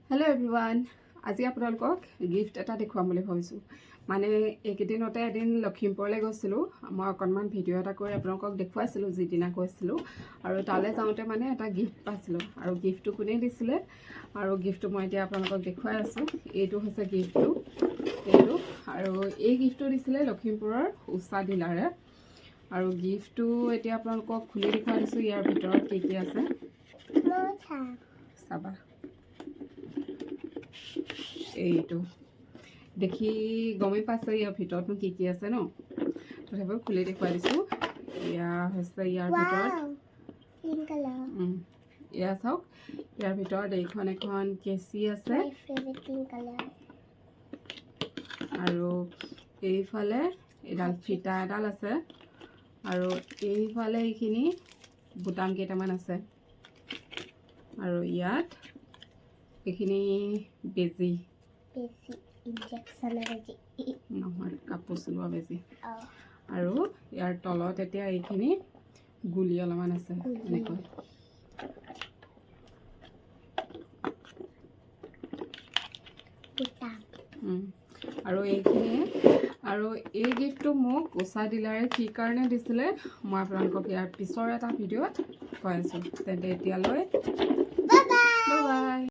Hello everyone. আজি আপোনালোকক gift এটা দেখুৱাম বুলি ভাবিছো মানে এইকেদিনতে এদিন লখিমপুৰলৈ গৈছিলো মই অকনমান ভিডিও এটা কৰি আপোনালোকক দেখুৱাইছিলো যিদিনা গৈছিলো আৰু তালে যাওঁতে মানে এটা গিফট পাইছিলো আৰু গিফটটো কোনে দিছিলে আৰু গিফটটো মই এতিয়া আপোনালোকক দেখুৱাই আছো এইটো হৈছে গিফটটো এইটো আৰু এই গিফটটো দিছিলে লখিমপুৰৰ উষা ডিলাৰে আৰু গিফটটো এতিয়া আপোনালোকক খুলি দেখুৱাই দিছো ইয়াৰ ভিতৰত কি আছে চাবা এইটো দেখি গমে পাইছে ইয়াৰ ভিতৰতনো কি আছে ন তথাপিও খুলি দেখুৱাই দিছো ইয়া হৈছে ইয়াৰ ভিতৰত পিংক কালাৰ ইয়া চাওক ইয়াৰ ভিতৰত এইখন এখন কেচি আছে আৰু এইফালে এডাল ফিটা এডাল আছে আৰু এইফালে এইখিনি বুটাম কেইটামান আছে আৰু ইয়াত এইখিনি বেজি ইনজেকশন বেজি নহয় কাপোৰ চিলোৱা বেজি আৰু ইয়াৰ তলত এতিয়া এইখিনি গুলি অলপমান আছে এনেকৈ আৰু এইখিনি আৰু এই গিফটটো মোক উষা ডিলাৰে কি কাৰণে দিছিলে মই আপোনালোকক ইয়াৰ পিছৰ এটা ভিডিঅ'ত কৈ আছো তেন্তে এতিয়ালৈ বাই বাই।